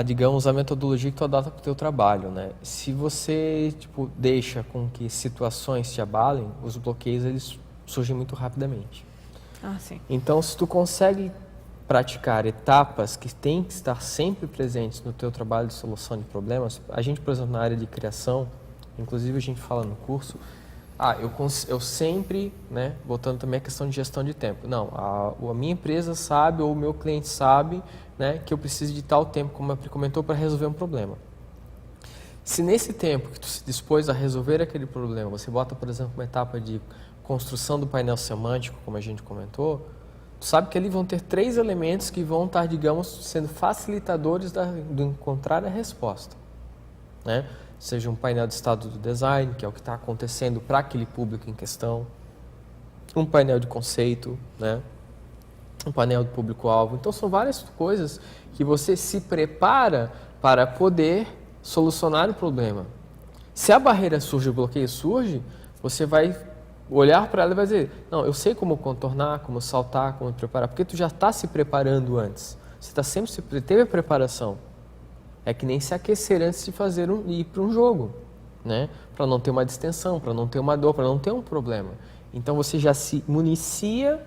digamos, a metodologia que tu adota para o teu trabalho, né? Se você, tipo, deixa com que situações te abalem, os bloqueios, eles surgem muito rapidamente. Ah, sim. Então, se tu consegue praticar etapas que têm que estar sempre presentes no teu trabalho de solução de problemas, a gente, por exemplo, na área de criação, inclusive a gente fala no curso, eu sempre, né, botando também a questão de gestão de tempo. Não, a minha empresa sabe, ou o meu cliente sabe, né, que eu preciso de tal tempo, como a Pri comentou, para resolver um problema. Se nesse tempo que tu se dispôs a resolver aquele problema, você bota, por exemplo, uma etapa de construção do painel semântico, como a gente comentou, tu sabe que ali vão ter 3 elementos que vão estar, digamos, sendo facilitadores do encontrar a resposta, né? Seja um painel de estado do design, que é o que está acontecendo para aquele público em questão, um painel de conceito, né? Um painel de público-alvo. Então, são várias coisas que você se prepara para poder solucionar o problema. Se a barreira surge, o bloqueio surge, você vai olhar para ela e vai dizer, não, eu sei como contornar, como saltar, como preparar, porque tu já está se preparando antes. Você teve a preparação. É que nem se aquecer antes de ir para um jogo, né? Para não ter uma distensão, para não ter uma dor, para não ter um problema. Então você já se municia,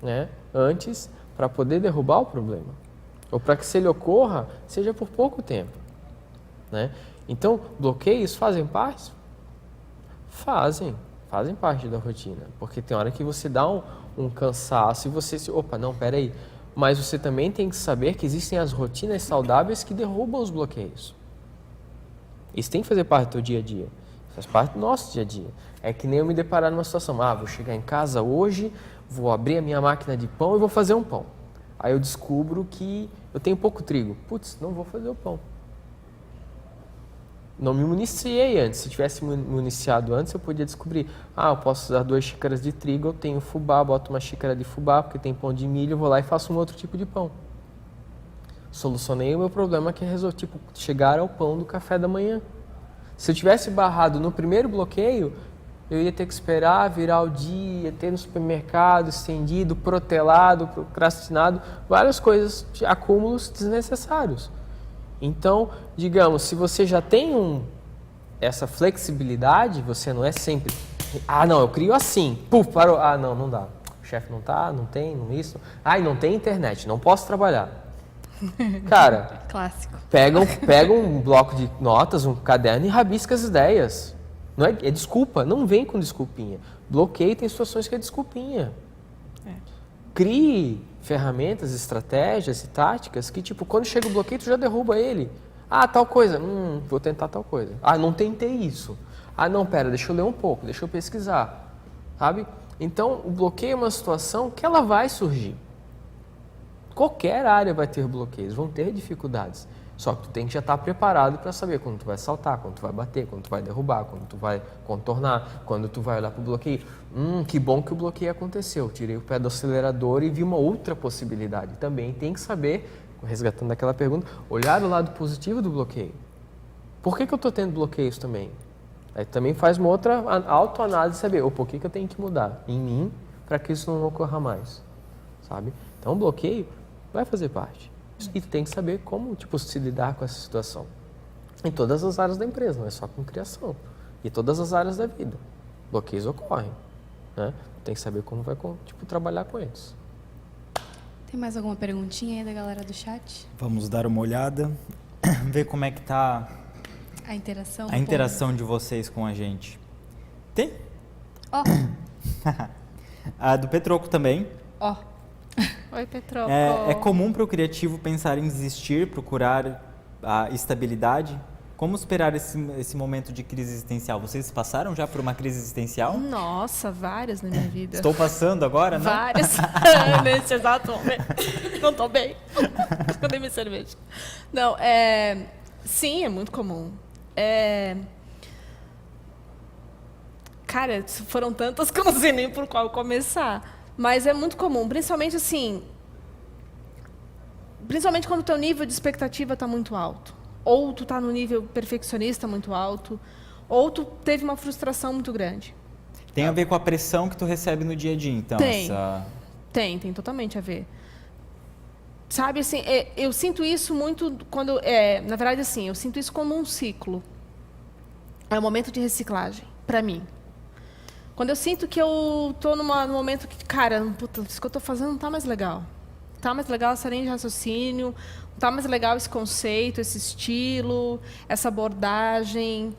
né, antes para poder derrubar o problema. Ou para que se ele ocorra, seja por pouco tempo, né? Então, bloqueios fazem parte? Fazem parte da rotina, porque tem hora que você dá um cansaço e você não, peraí, mas você também tem que saber que existem as rotinas saudáveis que derrubam os bloqueios. Isso tem que fazer parte do teu dia a dia, faz parte do nosso dia a dia. É que nem eu me deparar numa situação, vou chegar em casa hoje, vou abrir a minha máquina de pão e vou fazer um pão. Aí eu descubro que eu tenho pouco trigo, não vou fazer o pão. Não me municiei antes. Se tivesse municiado antes, eu podia descobrir. Eu posso usar 2 xícaras de trigo, eu tenho fubá, boto uma xícara de fubá, porque tem pão de milho, eu vou lá e faço um outro tipo de pão. Solucionei o meu problema, que é chegar ao pão do café da manhã. Se eu tivesse barrado no primeiro bloqueio, eu ia ter que esperar virar o dia, ter no supermercado, estendido, protelado, procrastinado, várias coisas, acúmulos desnecessários. Então, digamos, se você já tem essa flexibilidade, você não é sempre, eu crio assim, parou, não dá. O chefe não tem isso. Não tem internet, não posso trabalhar. Cara, clássico. Pega um bloco de notas, um caderno e rabisca as ideias. Não é desculpa, não vem com desculpinha. Bloqueio tem situações que é desculpinha. Crie ferramentas, estratégias e táticas que, quando chega o bloqueio, tu já derruba ele. Tal coisa, vou tentar tal coisa. Não tentei isso. Não, pera, deixa eu ler um pouco, deixa eu pesquisar. Sabe? Então, o bloqueio é uma situação que ela vai surgir. Qualquer área vai ter bloqueios, vão ter dificuldades. Só que tu tem que já estar preparado para saber quando tu vai saltar, quando tu vai bater, quando tu vai derrubar, quando tu vai contornar, quando tu vai olhar para o bloqueio. Que bom que o bloqueio aconteceu. Tirei o pé do acelerador e vi uma outra possibilidade. Também tem que saber, resgatando aquela pergunta, olhar o lado positivo do bloqueio. Por que eu estou tendo bloqueios também? Aí também faz uma outra autoanálise, saber por que eu tenho que mudar em mim para que isso não ocorra mais. Sabe? Então o bloqueio vai fazer parte. E tu tem que saber como, se lidar com essa situação. Em todas as áreas da empresa, não é só com criação. E todas as áreas da vida. Bloqueios ocorrem, né? Tem que saber como vai, trabalhar com eles. Tem mais alguma perguntinha aí da galera do chat? Vamos dar uma olhada, ver como é que tá a interação. A interação de vocês com a gente. Tem? A do Petroco também. Oi, Petroco. É comum para o criativo pensar em desistir, procurar a estabilidade. Como superar esse momento de crise existencial? Vocês passaram já por uma crise existencial? Nossa, várias na minha vida. Estou passando agora, né? Várias. Nesse exato momento. Não estou bem. Escondei minha cerveja. Não, sim, é muito comum. Cara, foram tantas que eu não sei nem por qual começar. Mas é muito comum, principalmente quando o teu nível de expectativa está muito alto. ou tu tá no nível perfeccionista muito alto, ou tu teve uma frustração muito grande. Tem a ver com a pressão que tu recebe no dia a dia, então? Tem totalmente a ver. Sabe, assim, eu sinto isso muito quando... na verdade, assim, eu sinto isso como um ciclo. É um momento de reciclagem, para mim. Quando eu sinto que eu tô num momento que, cara, puta, isso que eu tô fazendo não tá mais legal. Não tá mais legal essa linha de raciocínio, não tá mais legal esse conceito, esse estilo, essa abordagem.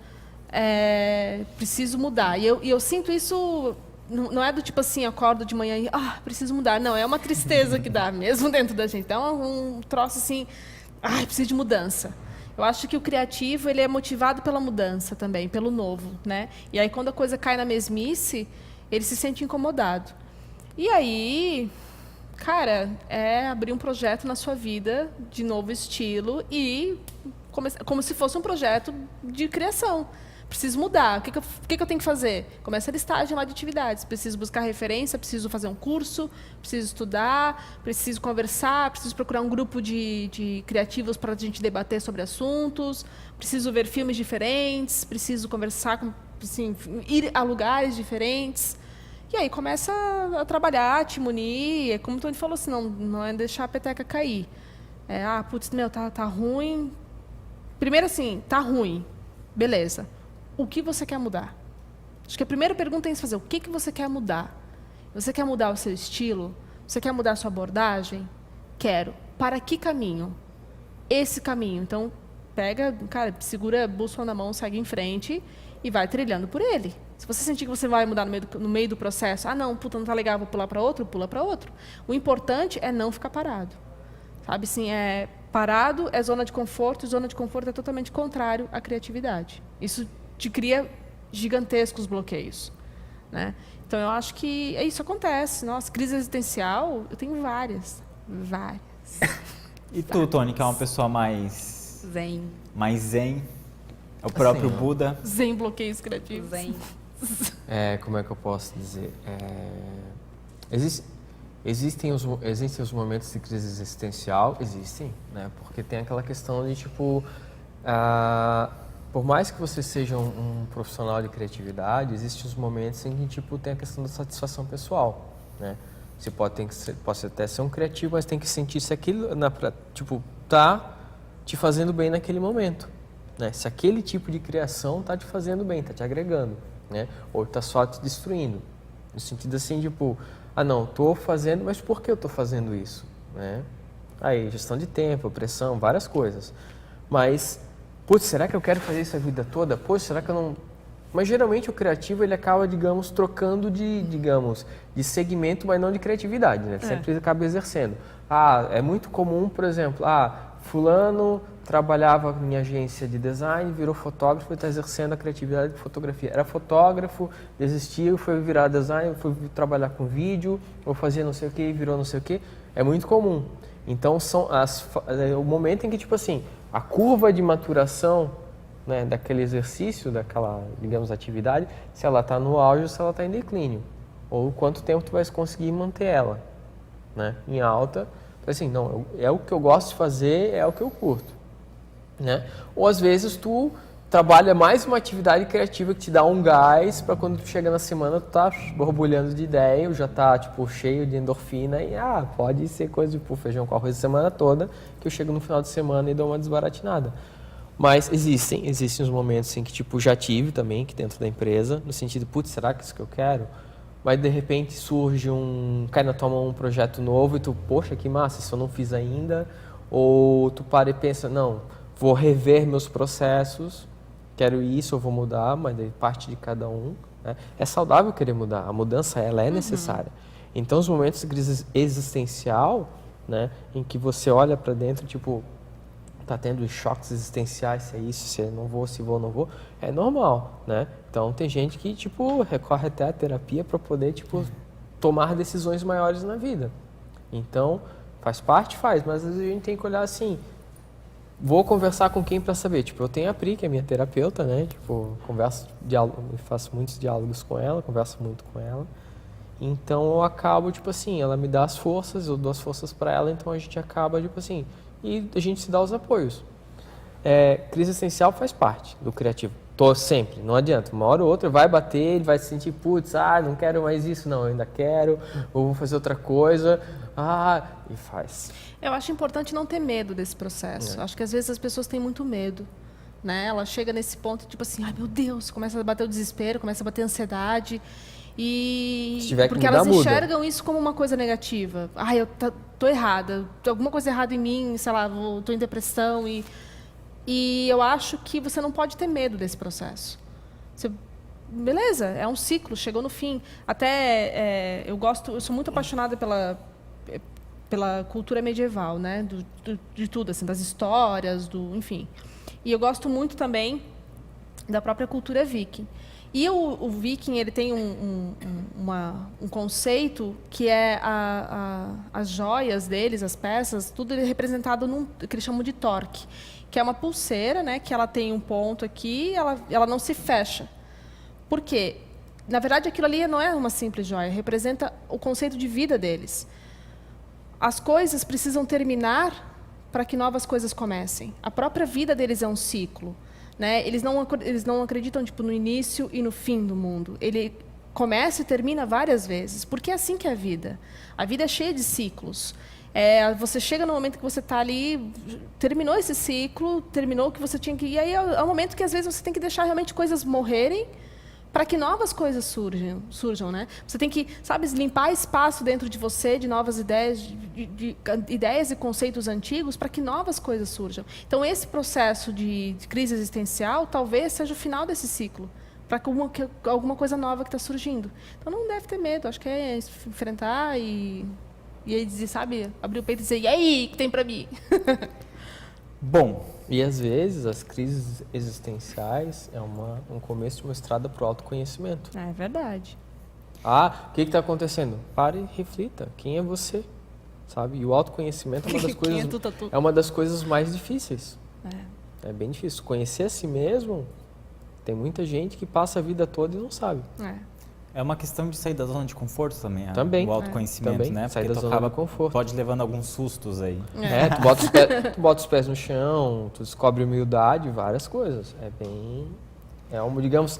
Preciso mudar. E eu sinto isso... Não é do tipo assim, acordo de manhã e preciso mudar. Não, é uma tristeza que dá mesmo dentro da gente. Então, um troço assim, preciso de mudança. Eu acho que o criativo, ele é motivado pela mudança também, pelo novo, né? E aí, quando a coisa cai na mesmice, ele se sente incomodado. E aí, cara, é abrir um projeto na sua vida de novo estilo e como se fosse um projeto de criação. Preciso mudar. O que eu tenho que fazer? Começa a listagem lá de atividades. Preciso buscar referência, preciso fazer um curso, preciso estudar, preciso conversar, preciso procurar um grupo de criativos para a gente debater sobre assuntos, preciso ver filmes diferentes, preciso conversar, assim, ir a lugares diferentes. E aí começa a trabalhar, a te munir. Como o Tony falou, assim, não é deixar a peteca cair. Tá ruim. Primeiro assim, tá ruim. Beleza. O que você quer mudar? Acho que a primeira pergunta é fazer. O que você quer mudar? Você quer mudar o seu estilo? Você quer mudar a sua abordagem? Quero. Para que caminho? Esse caminho. Então, segura a bússola na mão, segue em frente e vai trilhando por ele. Se você sentir que você vai mudar no meio do processo, não tá legal, vou pular para outro, pula para outro. O importante é não ficar parado. Sabe, assim, parado é zona de conforto, e zona de conforto é totalmente contrário à criatividade. Isso te cria gigantescos bloqueios, né? Então, eu acho que isso acontece. Nossa, crise existencial, eu tenho várias. E tu, Tony, que é uma pessoa mais... Zen. Mais zen? É o próprio Assim, Buda? Zen, bloqueios criativos. Zen. Como é que eu posso dizer? Existem os momentos de crise existencial, existem, né? Porque tem aquela questão de, tipo, por mais que você seja um profissional de criatividade, existem os momentos em que, tipo, tem a questão da satisfação pessoal, né? Você pode até ser um criativo, mas tem que sentir se aquilo, tá te fazendo bem naquele momento, né? Se aquele tipo de criação tá te fazendo bem, tá te agregando, né? Ou tá só te destruindo. No sentido assim, tipo, não, tô fazendo, mas por que eu tô fazendo isso, né? Aí, gestão de tempo, pressão, várias coisas. Mas, será que eu quero fazer isso a vida toda? Será que eu não... Mas, geralmente, o criativo, ele acaba, digamos, trocando de segmento, mas não de criatividade, né? Sempre acaba exercendo. É muito comum, por exemplo, fulano trabalhava em agência de design, virou fotógrafo e está exercendo a criatividade de fotografia. Era fotógrafo, desistiu, foi virar design, foi trabalhar com vídeo, ou fazia não sei o que, virou não sei o que. É muito comum. Então, o momento em que, tipo assim, a curva de maturação, né, daquele exercício, daquela, digamos, atividade, se ela está no auge ou se ela está em declínio. Ou quanto tempo tu vai conseguir manter ela, né, em alta. Assim, não, é o que eu gosto de fazer, é o que eu curto, né? Ou às vezes tu trabalha mais uma atividade criativa que te dá um gás para quando tu chega na semana tu tá borbulhando de ideia, ou já tá tipo cheio de endorfina e pode ser coisa de feijão com arroz a semana toda, que eu chego no final de semana e dou uma desbaratinada. Mas existem os momentos em que tipo já tive também que dentro da empresa, no sentido, será que é isso que eu quero? Mas de repente surge cai na tua mão um projeto novo e tu, poxa, que massa, isso eu não fiz ainda. Ou tu para e pensa, não, vou rever meus processos, quero isso, eu vou mudar, mas daí parte de cada um, né? É saudável querer mudar, a mudança ela é necessária. Então os momentos de crise existencial, né, em que você olha para dentro, tipo, tá tendo choques existenciais, se é isso, se não vou, se vou, não vou, é normal, né? Então tem gente que, tipo, recorre até à terapia para poder, tipo, tomar decisões maiores na vida. Então, faz, mas às vezes a gente tem que olhar assim, vou conversar com quem para saber? Tipo, eu tenho a Pri, que é minha terapeuta, né? Tipo, faço muitos diálogos com ela, converso muito com ela. Então eu acabo, tipo assim, ela me dá as forças, eu dou as forças para ela, então a gente acaba, tipo assim, e a gente se dá os apoios. crise existencial faz parte do criativo. Tô sempre, não adianta. Uma hora ou outra vai bater, ele vai se sentir, putz, não quero mais isso, não, eu ainda quero, ou vou fazer outra coisa, e faz. Eu acho importante não ter medo desse processo. Acho que às vezes as pessoas têm muito medo, né? Ela chega nesse ponto, tipo assim, ai meu Deus, começa a bater o desespero, começa a bater a ansiedade. Se tiver que porque mudar, elas muda. enxergam isso como uma coisa negativa. Ai, eu tô errada, tem alguma coisa errada em mim, sei lá, tô em depressão e eu acho que você não pode ter medo desse processo. Beleza, é um ciclo, chegou no fim. Até eu sou muito apaixonada pela cultura medieval, né? De tudo, assim, das histórias, enfim. E eu gosto muito também da própria cultura viking. E o viking, ele tem um conceito que é as joias deles, as peças, tudo é representado num que eles chamam de torque, que é uma pulseira, né, que ela tem um ponto aqui, ela não se fecha. Por quê? Na verdade, aquilo ali não é uma simples joia, representa o conceito de vida deles. As coisas precisam terminar para que novas coisas comecem. A própria vida deles é um ciclo. Né? Eles não acreditam tipo, no início e no fim do mundo. Ele começa e termina várias vezes, porque é assim que é a vida. A vida é cheia de ciclos. Você chega no momento que você está ali, terminou esse ciclo, terminou o que você tinha que... E aí é o momento que, às vezes, você tem que deixar realmente coisas morrerem para que novas coisas surjam, né? Você tem que, sabe, limpar espaço dentro de você de novas ideias, de ideias e conceitos antigos para que novas coisas surjam. Então, esse processo de crise existencial talvez seja o final desse ciclo, para alguma coisa nova que está surgindo. Então, não deve ter medo. Acho que é enfrentar e aí dizer, sabe, abrir o peito e dizer, e aí, o que tem para mim? Bom, e às vezes as crises existenciais é um começo de uma estrada para o autoconhecimento. É verdade. O que está acontecendo? Pare e reflita. Quem é você? Sabe? E o autoconhecimento é uma das coisas, é uma das coisas mais difíceis. É bem difícil. Conhecer a si mesmo, tem muita gente que passa a vida toda e não sabe. É uma questão de sair da zona de conforto também, também. O autoconhecimento, Também. né? Sair Porque da tu zona acaba, de conforto. pode levando alguns sustos aí. Tu bota os pés no chão, tu descobre humildade, várias coisas. Digamos,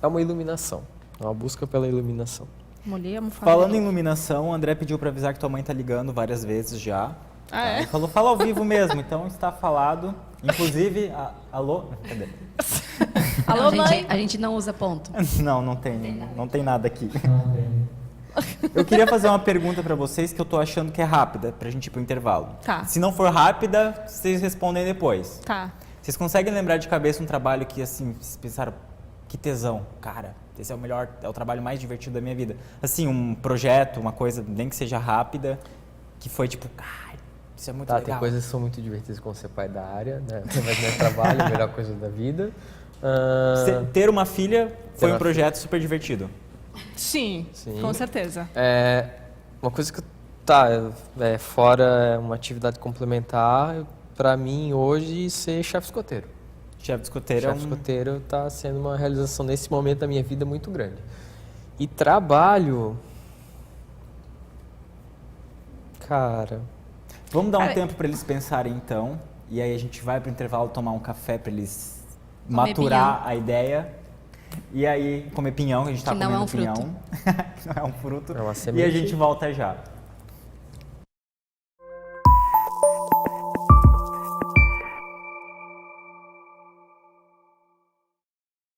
é uma iluminação. É uma busca pela iluminação. Molhei a almofada. Falando em iluminação, o André pediu para avisar que tua mãe tá ligando várias vezes já. É? Ele falou, fala ao vivo mesmo, então está falado. Inclusive, alô? Cadê? Alô, mãe? A gente não usa ponto. Não tem nada aqui. Eu queria fazer uma pergunta para vocês que eu tô achando que é rápida, pra gente ir pro intervalo. Tá. Se não for rápida, vocês respondem depois. Tá. Vocês conseguem lembrar de cabeça um trabalho que, assim, vocês pensaram, que tesão, cara, esse é o trabalho mais divertido da minha vida. Assim, um projeto, uma coisa, nem que seja rápida, que foi tipo, cara, isso é muito legal. Tem coisas que são muito divertidas como ser pai da área, né? Mas não é trabalho, é a melhor coisa da vida. Ter uma filha foi um projeto super divertido. Sim, com certeza. Uma coisa que fora uma atividade complementar, para mim hoje ser chefe escoteiro. Chefe escoteiro Chefe escoteiro está sendo uma realização nesse momento da minha vida muito grande. E trabalho, cara. Vamos dar um tempo para eles pensarem então, e aí a gente vai pro intervalo tomar um café para eles maturar a ideia. E aí comer pinhão, que a gente tá comendo pinhão. Fruto. Não é um fruto. É uma E semente. a gente volta já.